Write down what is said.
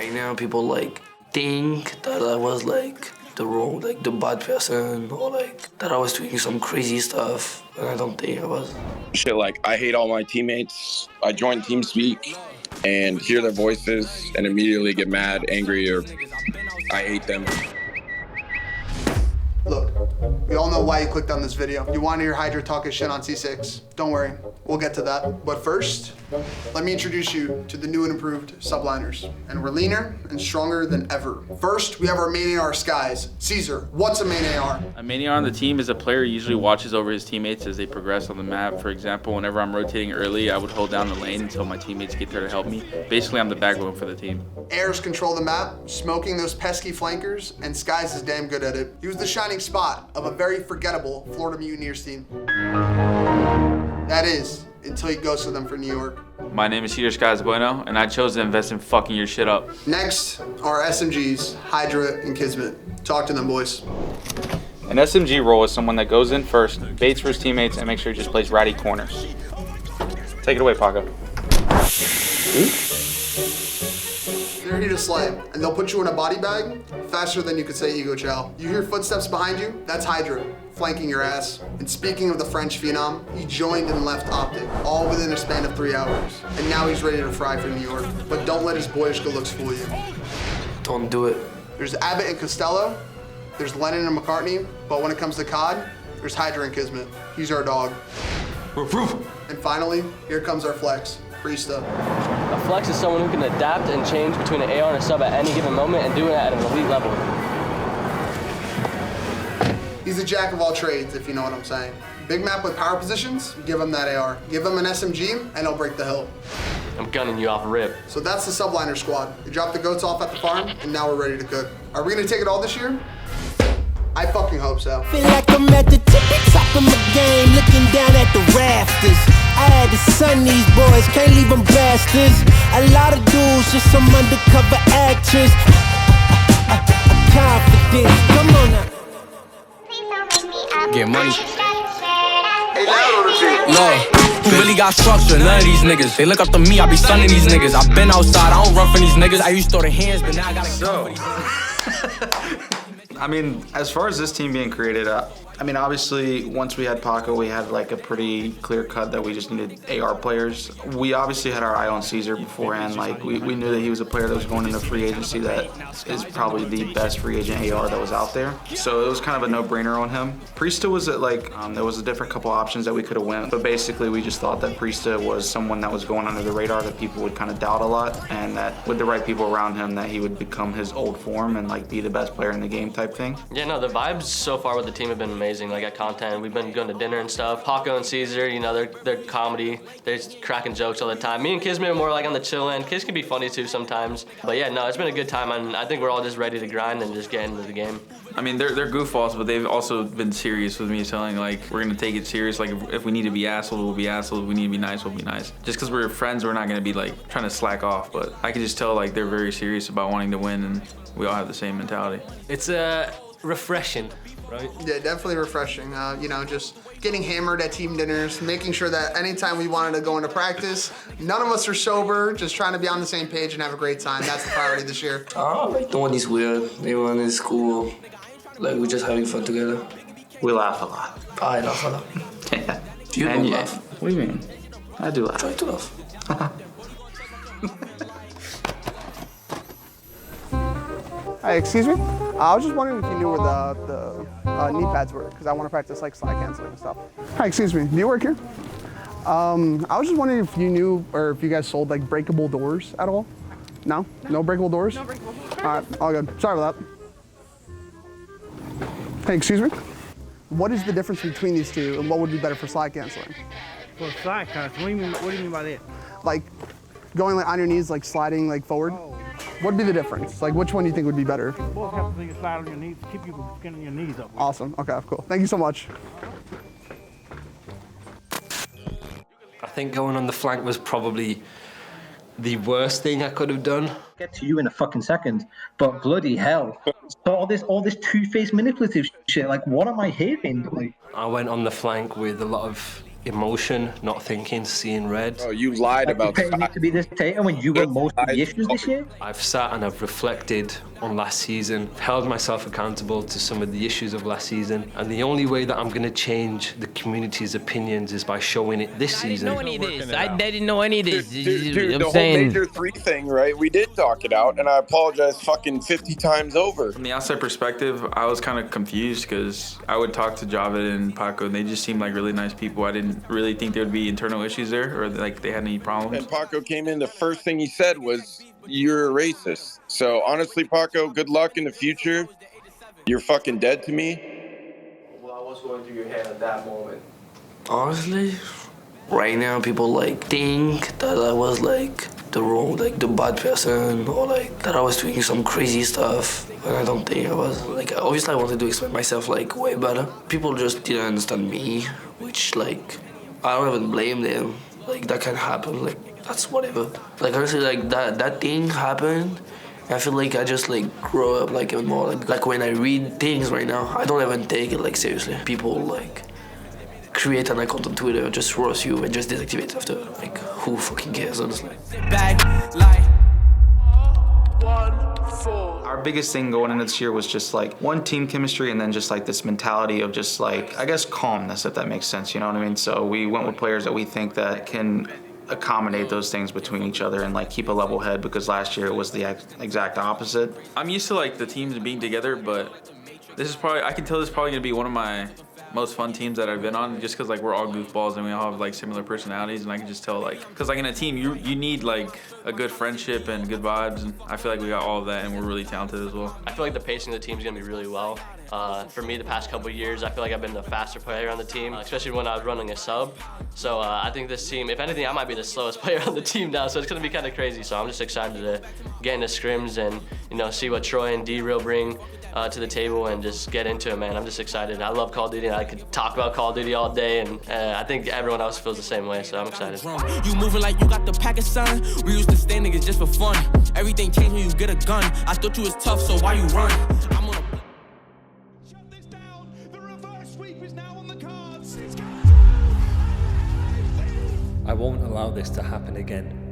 Right now, people like think that I was like the bad person, or like that I was doing some crazy stuff, and I don't think I was. Shit, like I hate all my teammates. I join TeamSpeak and hear their voices and immediately get mad, angry, or I hate them. Look, we all know why you clicked on this video. You want to hear Hydra talking shit on C6. Don't worry, we'll get to that. But first, let me introduce you to the new and improved Subliners. And we're leaner and stronger than ever. First, we have our main AR Skies. Caesar, what's a main AR? A main AR on the team is a player who usually watches over his teammates as they progress on the map. For example, whenever I'm rotating early, I would hold down the lane until my teammates get there to help me. Basically, I'm the backbone for the team. ARs control the map, smoking those pesky flankers, and Skies is damn good at it. He was the shining spot of a very forgettable Florida Mutineers team. That is, until he goes to them for New York. My name is Hydra Skies Bueno, and I chose to invest in fucking your shit up. Next are SMGs, Hydra and Kismet. Talk to them, boys. An SMG role is someone that goes in first, baits for his teammates, and makes sure he just plays ratty corners. Take it away, Paco. They're here to slay, and they'll put you in a body bag faster than you could say Ego Chow. You hear footsteps behind you? That's Hydra, flanking your ass. And speaking of the French phenom, he joined and left Optic, all within a span of 3 hours. And now he's ready to fry for New York. But don't let his boyish good looks fool you. Don't do it. There's Abbott and Costello, there's Lennon and McCartney, but when it comes to COD, there's Hydra and Kismet. He's our dog. And finally, here comes our flex, Priesta. A flex is someone who can adapt and change between an AR and a sub at any given moment and do it at an elite level. He's a jack of all trades, if you know what I'm saying. Big map with power positions, give him that AR. Give him an SMG, and he'll break the hill. I'm gunning you off rip. So that's the Subliner squad. We dropped the goats off at the farm, and now we're ready to cook. Are we gonna take it all this year? I fucking hope so. Feel like I'm at the tippy top of my game, looking down at the rafters. I had to sun these boys, can't leave them bastards. A lot of dudes, just some undercover actors. Confidence, come on now. Get money. Hey, loud on the beat. Look, who really got structure? None of these niggas. They look up to me, I be stunning these niggas. I been outside, I don't run from these niggas. I used to throw the hands, but now I gotta go. I mean, as far as this team being created, I mean, obviously, once we had Paco, we had like a pretty clear cut that we just needed AR players. We obviously had our eye on Caesar beforehand. Like, we knew that he was a player that was going into free agency that is probably the best free agent AR that was out there. So it was kind of a no-brainer on him. Priesta was at like, there was a different couple options that we could have went. But basically, we just thought that Priesta was someone that was going under the radar that people would kind of doubt a lot. And that with the right people around him, that he would become his old form and like be the best player in the game type thing. Yeah, no, the vibes so far with the team have been amazing. Like at content, we've been going to dinner and stuff. Paco and Caesar, you know, they're comedy. They're just cracking jokes all the time. Me and Kismet are more like on the chill end. Kiz can be funny too sometimes. But yeah, no, it's been a good time, and I think we're all just ready to grind and just get into the game. I mean, they're goofballs, but they've also been serious with me, telling like we're gonna take it serious. Like if we need to be assholes, we'll be assholes. If we need to be nice, we'll be nice. Just because we're friends, we're not gonna be like trying to slack off. But I can just tell like they're very serious about wanting to win, and we all have the same mentality. It's refreshing, right? Yeah, definitely refreshing. You know, just getting hammered at team dinners, making sure that anytime we wanted to go into practice, none of us are sober, just trying to be on the same page and have a great time. That's the priority this year. Like no one is weird. Everyone is cool. Like we're just having fun together. We laugh a lot. I laugh a lot. Yeah. You don't laugh. What do you mean? I do laugh. Try to laugh. Hi, excuse me? I was just wondering if you knew where the knee pads were, because I want to practice like slide canceling and stuff. Hi, excuse me, do you work here? I was just wondering if you knew or if you guys sold like breakable doors at all? No? No breakable doors? No breakable doors. All right, all good. Sorry about that. Hey, excuse me? What is the difference between these two and what would be better for slide canceling? For slide canceling, what do you mean by that? Like going like on your knees, like sliding like forward? Oh. What'd be the difference? Like which one do you think would be better? Both have to slide on your knees, keep you from skinning your knees up. Awesome, okay, cool. Thank you so much. I think going on the flank was probably the worst thing I could have done. Get to you in a fucking second, but bloody hell. So all this two-faced manipulative shit, like what am I hearing? Like, I went on the flank with a lot of emotion, not thinking, seeing red. Oh, you lied Like, about you paid me to be this Tatum when you were most of the issues this year? I've sat and I've reflected on last season, held myself accountable to some of the issues of last season, and the only way that I'm going to change the community's opinions is by showing it this season. I didn't know any of this. Dude, I'm the whole saying. major 3 thing, right? We did talk it out, and I apologize fucking 50 times over. From the outside perspective, I was kind of confused because I would talk to Javid and Paco, and they just seemed like really nice people. I didn't really think there would be internal issues there or like they had any problems. And Paco came in, the first thing he said was, "You're a racist." So honestly, Paco, good luck in the future. You're fucking dead to me. What was going through your head at that moment? Honestly, right now people like think that I was like the bad person, or like that I was doing some crazy stuff, and I don't think I was. Like, obviously I wanted to explain myself like way better. People just didn't understand me, which like I don't even blame them. Like, that can happen, like that's whatever. Like, honestly, like that thing happened. I feel like I just like grow up like even more. Like when I read things right now, I don't even take it like seriously. People like create an account on Twitter, just roast you and just deactivate after. Like, who fucking cares, honestly? Our biggest thing going into this year was just like one, team chemistry, and then just like this mentality of just like, I guess, calmness, if that makes sense, you know what I mean? So we went with players that we think that can accommodate those things between each other and like keep a level head, because last year it was the exact opposite. I'm used to like the teams being together, but this is probably, I can tell this is probably gonna be one of my most fun teams that I've been on, just because like we're all goofballs and we all have like similar personalities, and I can just tell like, because like in a team you need like a good friendship and good vibes, and I feel like we got all of that, and we're really talented as well. I feel like the pacing of the team is gonna be really well. For me, the past couple of years, I feel like I've been the faster player on the team, especially when I was running a sub. So I think this team, if anything, I might be the slowest player on the team now, so it's gonna be kind of crazy. So I'm just excited to get into scrims and, you know, see what Troy and D-Real bring to the table and just get into it, man. I'm just excited. I love Call of Duty, and I could talk about Call of Duty all day, and I think everyone else feels the same way, so I'm excited. You moving like you got the Pakistan. We used to stay niggas just for fun. Everything changed when you get a gun. I thought you was tough, so why you run? I'm on a I won't allow this to happen again.